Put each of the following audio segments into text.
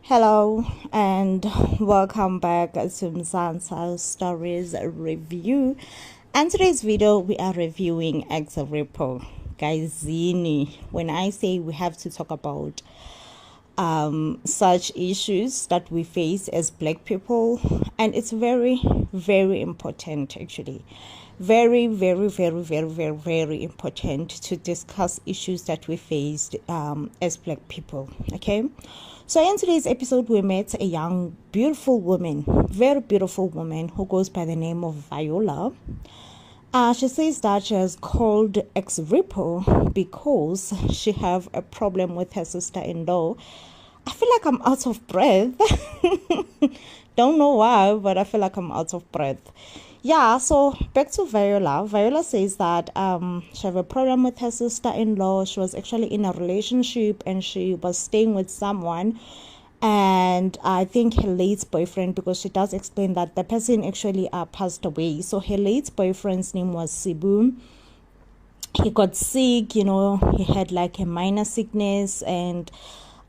Hello and welcome back to Mzansa Stories Review. And today's video we are reviewing X-repo. Guys, when I say we have to talk about such issues that we face as Black people, and it's very important, actually very important to discuss issues that we faced as Black people. Okay, so in today's episode we met a young beautiful woman, very beautiful woman, who goes by the name of Viola. She says that she has called xrepo because she have a problem with her sister-in-law. I feel like I'm out of breath. Don't know why, but I feel like I'm out of breath. Yeah, so back to Viola. Viola says that she have a problem with her sister-in-law. She was actually in a relationship and she was staying with someone, and I think her late boyfriend, because she does explain that the person actually passed away. So her late boyfriend's name was Sibu. He got sick, he had like a minor sickness, and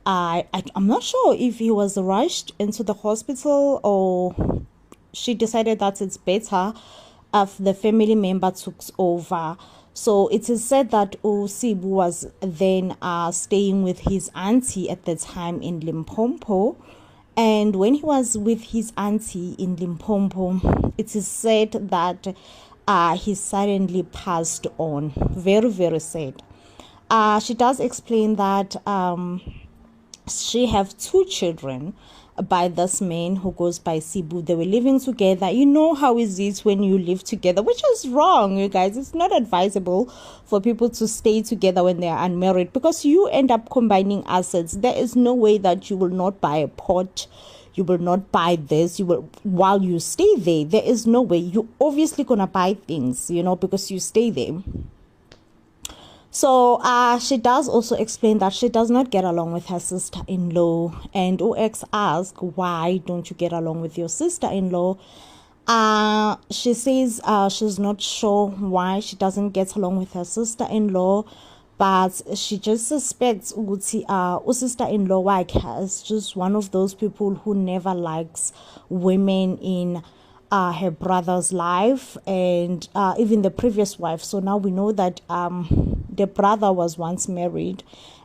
I'm not sure if he was rushed into the hospital or she decided that it's better if the family member took over. So it is said that Sibu was then staying with his auntie at the time in Limpopo. And when he was with his auntie in Limpopo, it is said that he suddenly passed on. Very sad. She does explain that she have 2 children by this man who goes by Sibu. They were living together. You know how is it when you live together, which is wrong, you guys. It's not advisable for people to stay together when they are unmarried, because you end up combining assets. There is no way that you will not buy a pot, you will not buy this, you will, while you stay there. There is no way. You're obviously gonna buy things, because you stay there. So she does also explain that she does not get along with her sister-in-law, and OX asks, why don't you get along with your sister-in-law? She says she's not sure why she doesn't get along with her sister-in-law, but she just suspects sister-in-law wakhe is just one of those people who never likes women in her brother's life, and even the previous wife. So now we know that the brother was once married.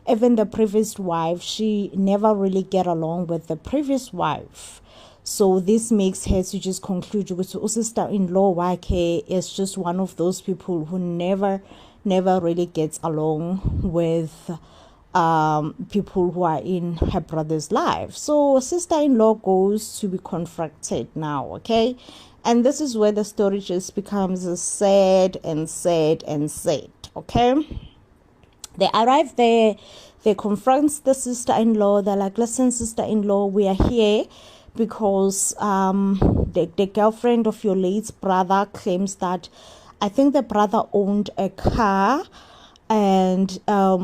Even the previous wife, she never really get along with the previous wife. So this makes her to just conclude with sister-in-law wakhe is just one of those people who never really gets along with people who are in her brother's life. So sister-in-law goes to be confronted now, okay? And this is where the story just becomes sad, okay? They arrive there, they confront the sister-in-law. They're like, listen, sister-in-law, we are here because the girlfriend of your late brother claims that, I think the brother owned a car, and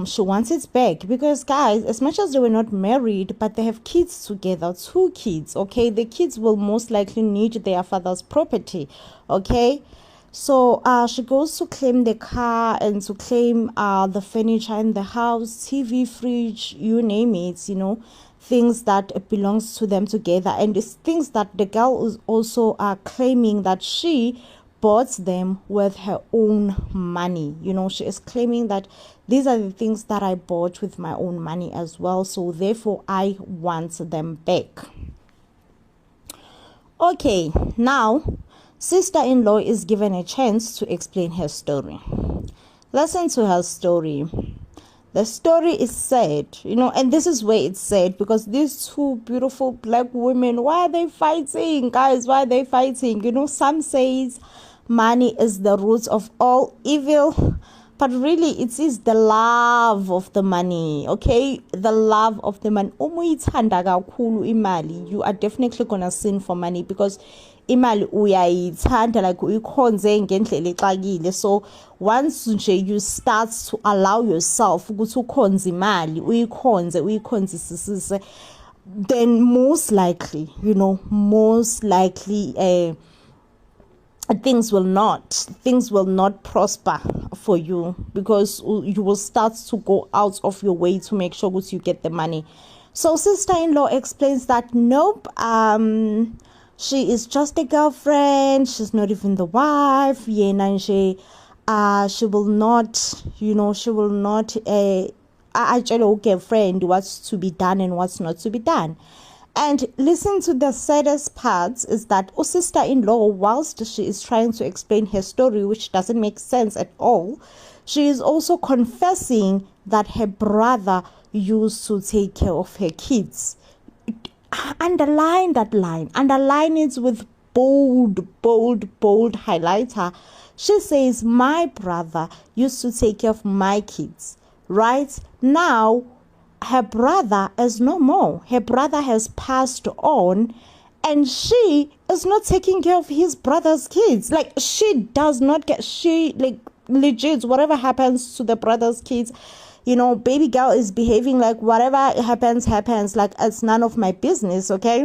she wants it back, because guys, as much as they were not married, but they have kids together, 2 kids, okay? The kids will most likely need their father's property, okay? So she goes to claim the car and to claim the furniture in the house, TV, fridge, you name it, things that belongs to them together. And it's things that the girl is also claiming that she bought them with her own money. She is claiming that these are the things that I bought with my own money as well, so therefore I want them back. Okay, now sister-in-law is given a chance to explain her story. Listen to her story. The story is sad, and this is where it's sad, because these 2 beautiful Black women, why are they fighting, guys? Why are they fighting? Some says money is the root of all evil, but really it is the love of the money, okay? The love of the money. You are definitely gonna sin for money, because imali uyayithanda, like uyikhonze ngendlela exakile. So once you start to allow yourself ukuthi ukhonze imali, uyikhonzisise, then most likely things will not prosper for you, because you will start to go out of your way to make sure that you get the money. So sister-in-law explains that nope, she is just a girlfriend, she's not even the wife. She will not, she will not I tell girlfriend what's to be done and what's not to be done. And listen to the saddest parts is that sister-in-law, whilst she is trying to explain her story, which doesn't make sense at all, she is also confessing that her brother used to take care of her kids. Underline that line. Underline it with bold highlighter. She says, my brother used to take care of my kids. Right? Now, her brother is no more. Her brother has passed on, and she is not taking care of his brother's kids. Like, she does not get, legit, whatever happens to the brother's kids, baby girl is behaving like whatever happens, like it's none of my business, okay?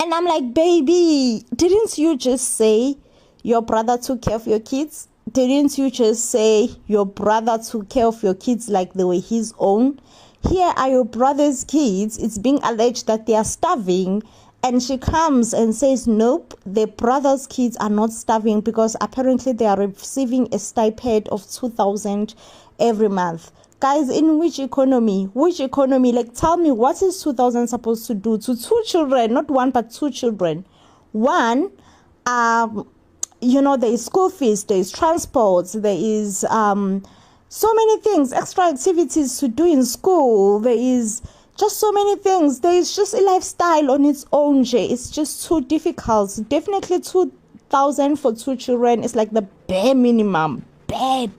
And I'm like, baby, didn't you just say your brother took care of your kids? Didn't you just say your brother took care of your kids like they were his own? Here are your brother's kids. It's being alleged that they are starving. And she comes and says, nope, the brother's kids are not starving because apparently they are receiving a stipend of 2,000 every month. Guys, in which economy? Like, tell me, what is 2,000 supposed to do to two children? Not one, but two children. One, there is school fees, there is transport, there is so many things, extra activities to do in school, there is just so many things. There is just a lifestyle on its own. It's just too difficult. Definitely 2,000 for two children is like the bare minimum, bare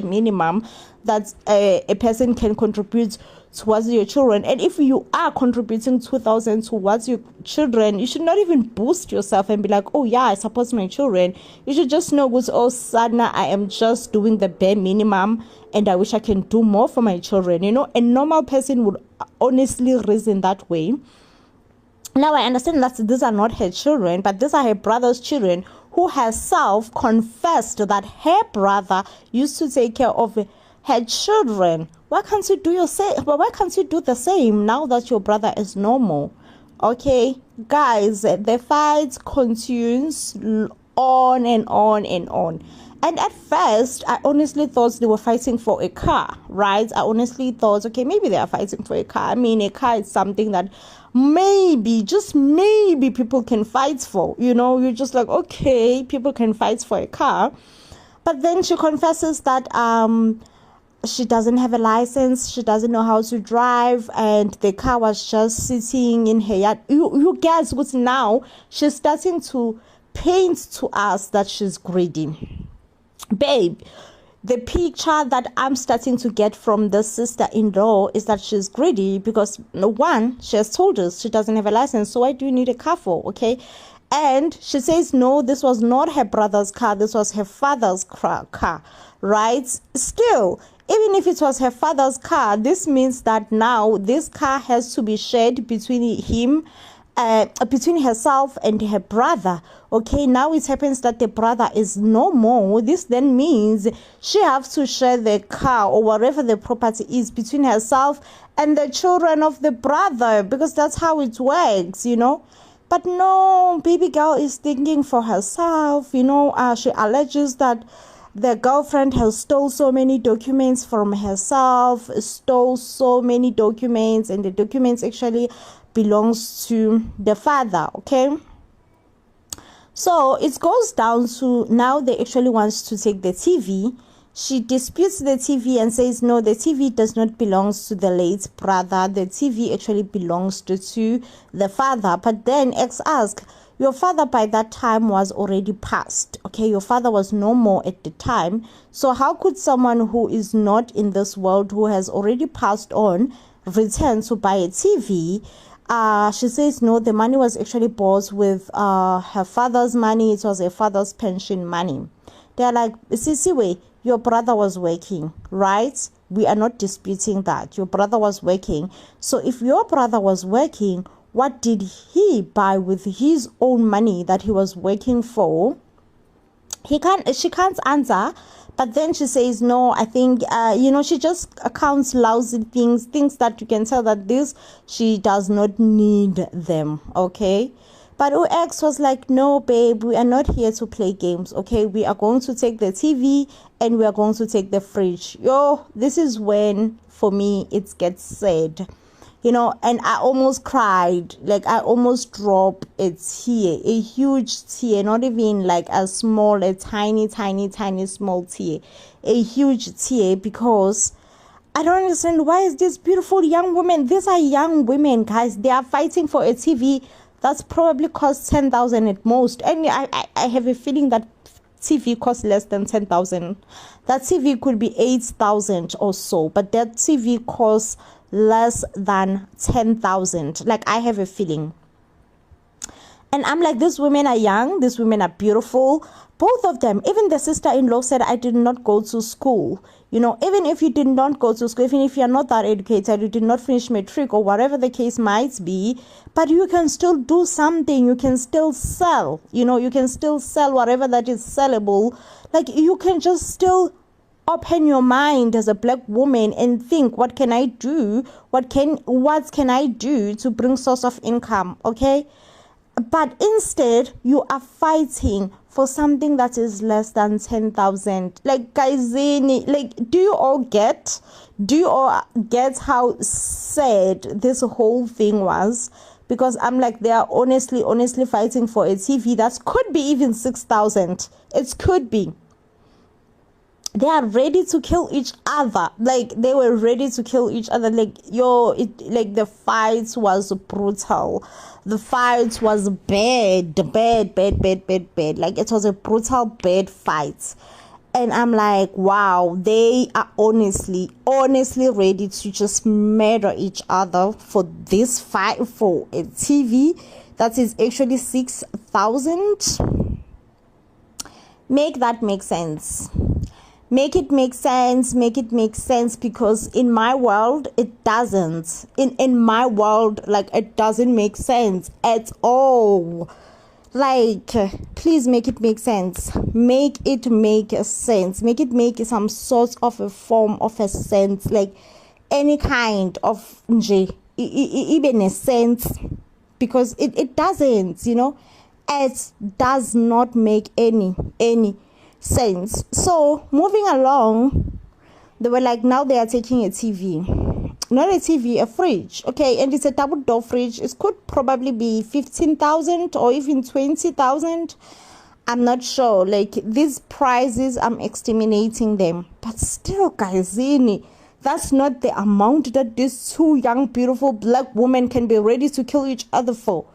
minimum that a person can contribute towards your children. And if you are contributing 2,000 towards your children, you should not even boost yourself and be like, oh yeah, I support my children. You should just know, oh Sadna, I am just doing the bare minimum and I wish I can do more for my children. A normal person would honestly reason that way. Now I understand that these are not her children, but these are her brother's children, who herself confessed that her brother used to take care of her children. Why can't you do the same now that your brother is normal? Okay, guys, the fight continues on and on and on. And at first, I honestly thought they were fighting for a car, right? I honestly thought, okay, maybe they are fighting for a car. I mean, a car is something that maybe, just maybe, people can fight for. You're just like, okay, people can fight for a car. But then she confesses that she doesn't have a license, she doesn't know how to drive, and the car was just sitting in her yard. You guys, because now she's starting to paint to us that she's greedy. Babe, the picture that I'm starting to get from the sister-in-law is that she's greedy because, one, she has told us she doesn't have a license, so why do you need a car for, okay? And she says, no, this was not her brother's car, this was her father's car, right? Still, even if it was her father's car, this means that now this car has to be shared between between herself and her brother. Okay, now it happens that the brother is no more. This then means she has to share the car or whatever the property is between herself and the children of the brother, because that's how it works, But no, baby girl is thinking for herself. She alleges that the girlfriend has stole so many documents from herself, stole so many documents, and the documents actually belongs to the father, okay? So it goes down to now they actually wants to take the TV. She disputes the TV and says, no, the TV does not belong to the late brother. The TV actually belongs to the father. But then X asks, your father by that time was already passed. Okay, your father was no more at the time. So how could someone who is not in this world, who has already passed on, return to buy a TV? She says, no, the money was actually bought with her father's money. It was her father's pension money. They're like, Sisiwe, your brother was working, right? We are not disputing that. Your brother was working. So if your brother was working, what did he buy with his own money that he was working for? she can't answer, but then she says no. I think she just counts lousy things that you can tell that this, she does not need them. Okay, but UX was like, no babe, we are not here to play games. Okay, we are going to take the TV and we are going to take the fridge. This is when for me it gets sad, and I almost cried. Like, I almost dropped a tear, a huge tear, not even like a tiny small tear, a huge tear, because I don't understand, why is this beautiful young woman, these are young women, guys, they are fighting for a TV that's probably cost 10,000 at most. And I have a feeling that TV costs less than 10,000. That TV could be 8,000 or so, but that TV costs less than 10,000. Like, I have a feeling. And I'm like, these women are young, these women are beautiful, both of them. Even the sister-in-law said, I did not go to school. Even if you did not go to school, even if you're not that educated, you did not finish matric or whatever the case might be, but you can still do something. You can still sell, you can still sell whatever that is sellable. Like, you can just still open your mind as a black woman and think, what can I do? What can I do to bring source of income? Okay. But instead, you are fighting for something that is less than 10,000. Like, guys, like, do you all get how sad this whole thing was? Because I'm like, they are honestly fighting for a TV that could be even 6,000. It could be. They are ready to kill each other. Like, they were ready to kill each other. Like, the fight was brutal. The fight was bad. Like, it was a brutal, bad fight. And I'm like, wow, they are honestly ready to just murder each other for this fight for a TV that is actually 6,000. Make that make sense. Make it make sense, because in my world, it doesn't. In my world, like, it doesn't make sense at all. Like, please make it make sense. Make it make sense. Make it make some sort of a form of a sense. Like, any kind of, even a sense. Because it doesn't, It does not make any sense. So moving along, they were like, now they are taking a TV, not a TV, a fridge. Okay, and it's a double door fridge. It could probably be 15,000 or even 20,000. I'm not sure. Like, these prices, I'm estimating them, but still, guys, that's not the amount that these two young, beautiful black women can be ready to kill each other for.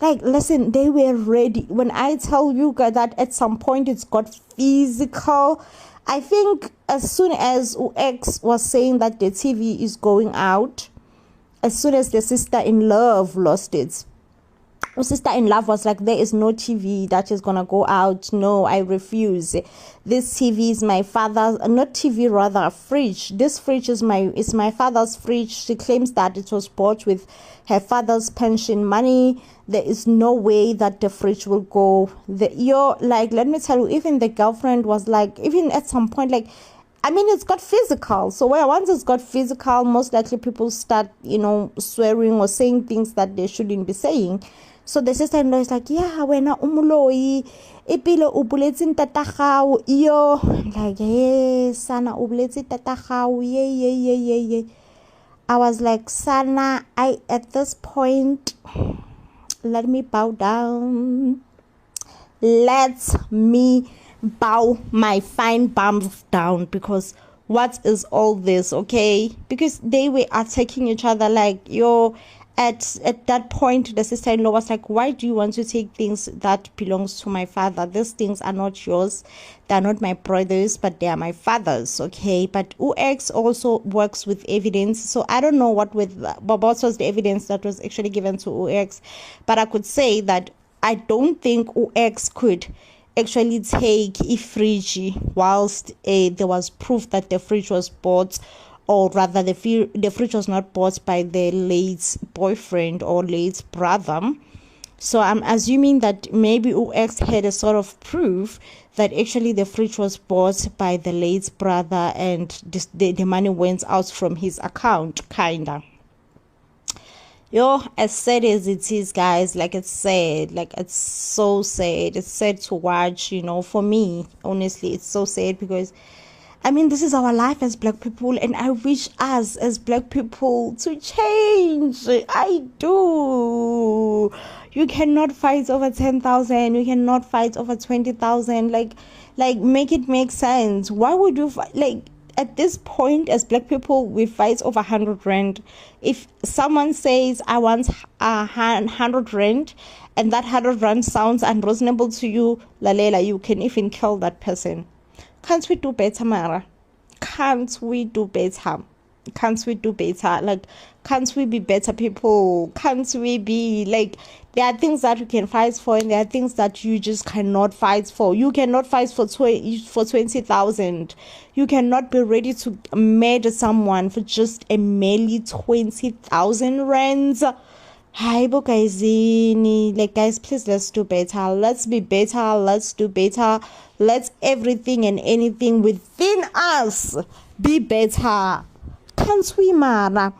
Like, listen, they were ready. When I tell you guys that at some point it's got physical, I think as soon as UX was saying that the TV is going out, as soon as the sister-in-law lost it, her sister-in-law was like, there is no TV that is gonna go out. No, I refuse. This TV is my father's, not TV, rather a fridge. This fridge is my father's fridge. She claims that it was bought with her father's pension money. There is no way that the fridge will go. Like, let me tell you, even the girlfriend was like, even at some point, like, I mean, it's got physical. So once it's got physical, most likely people start, swearing or saying things that they shouldn't be saying. So the sister-in-law is like, yeah, wena umuloi, ipile ubuletse tatagao, yo. Like, hey, sana ubuletse tatagao, yeah. I was like, sana, at this point, let me bow down. Let me bow my fine bums down, because what is all this? Okay, because they were attacking each other like, yo. At that point, the sister-in-law was like, why do you want to take things that belongs to my father? These things are not yours. They're not my brothers, but they are my father's. Okay, but UX also works with evidence. So I don't know what was the evidence that was actually given to UX, but I could say that I don't think UX could actually take a fridge whilst there was proof that the fridge was bought, or rather the fridge was not bought by the late boyfriend or late brother. So I'm assuming that maybe UX had a sort of proof that actually the fridge was bought by the late brother, and the money went out from his account, kinda. Yo, as sad as it is, guys, like it's sad, like it's so sad. It's sad to watch, for me, honestly, it's so sad because I mean, this is our life as black people, and I wish us as black people to change. I do. You cannot fight over 10,000. You cannot fight over 20,000. Like, make it make sense. Why would you fight? Like, at this point, as black people, we fight over 100 rand. If someone says, I want 100 rand, and that 100 rand sounds unreasonable to you, Lalela, you can even kill that person. Can't we do better, Mara? Can't we do better? Can't we do better? Like, can't we be better people? Can't we be like, there are things that you can fight for, and there are things that you just cannot fight for. You cannot fight for 20,000. You cannot be ready to murder someone for just a merely 20,000 rands. Hi, guys, like, guys, please, let's do better. Let's be better. Let's do better. Let's everything and anything within us be better. Can't we, Mara?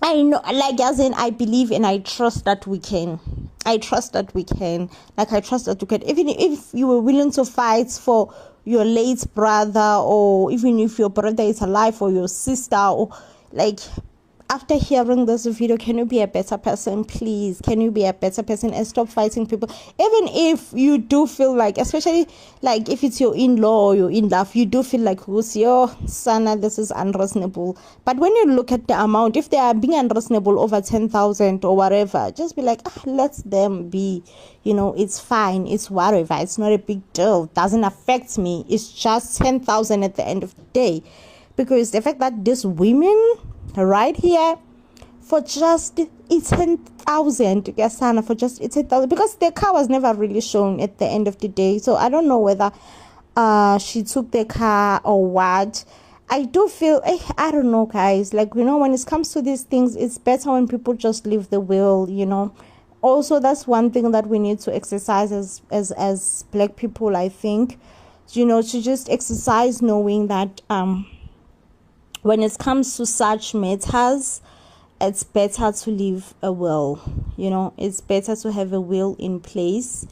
I know, like, as in, I believe and I trust that we can. I trust that we can. Like, I trust that we can. Even if you were willing to fight for your late brother, or even if your brother is alive, or your sister, or like, after hearing this video, can you be a better person, please? Can you be a better person and stop fighting people? Even if you do feel like, especially like if it's your in-law or your in-law, you do feel like, who's your son, this is unreasonable. But when you look at the amount, if they are being unreasonable over 10,000 or whatever, just be like, let them be. It's fine. It's whatever. It's not a big deal. It doesn't affect me. It's just 10,000 at the end of the day. Because the fact that these women right here for just 10,000, for just 10,000, because the car was never really shown at the end of the day. So I don't know whether she took the car or what. I do feel, I don't know, guys, like, when it comes to these things, it's better when people just leave the will. Also, that's one thing that we need to exercise as black people, I think, to just exercise knowing that when it comes to such matters, it's better to leave a will. It's better to have a will in place,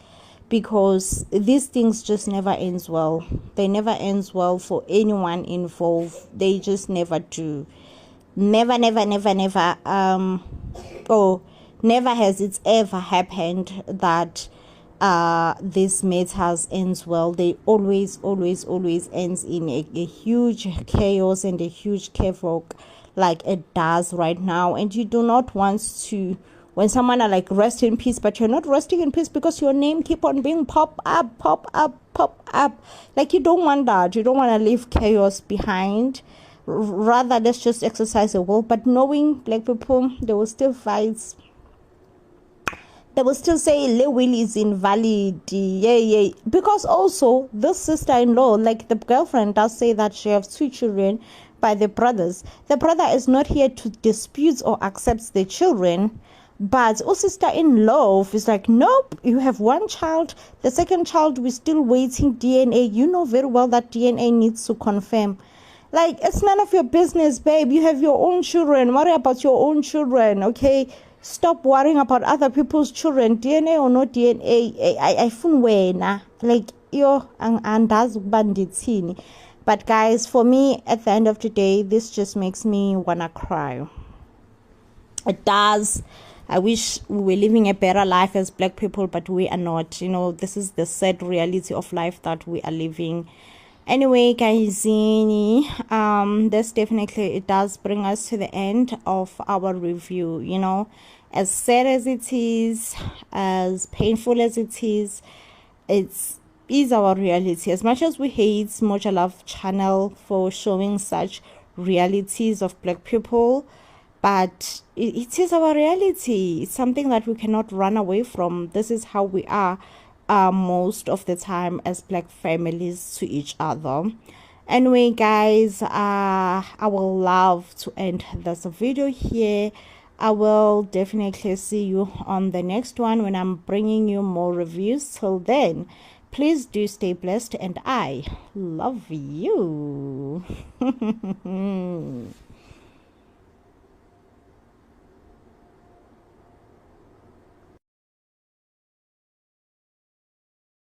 because these things just never ends well. They never ends well for anyone involved. They just never do. Never, never, never, never. Never has it ever happened that this matters ends well. They always ends in a huge chaos and a huge havoc, like it does right now. And you do not want to, when someone are like, rest in peace, but you're not resting in peace because your name keep on being pop up. Like, you don't want that. You don't want to leave chaos behind. Rather, let's just exercise the will. But knowing black people, they will still fight. They will still say Le will is invalid. Yeah. Because also, this sister-in-law, like the girlfriend, does say that she has 2 children by the brothers. The brother is not here to dispute or accept the children. But sister-in-law is like, nope, you have 1 child. The second child, we're still waiting DNA. You know very well that DNA needs to confirm. Like, it's none of your business, babe. You have your own children. Worry about your own children, okay? Stop worrying about other people's children, DNA or no DNA. I feel wena, like, yo, and that's banditini. But guys, for me, at the end of the day, this just makes me wanna cry. It does. I wish we were living a better life as black people, but we are not. This is the sad reality of life that we are living. Anyway, guys, this definitely, it does bring us to the end of our review. As sad as it is, as painful as it is our reality. As much as we hate Moja Love channel for showing such realities of black people, but it is our reality. It's something that we cannot run away from. This is how we are most of the time as black families to each other. Anyway, guys, I will love to end this video here. I will definitely see you on the next one when I'm bringing you more reviews. Till then, please do stay blessed, and I love you.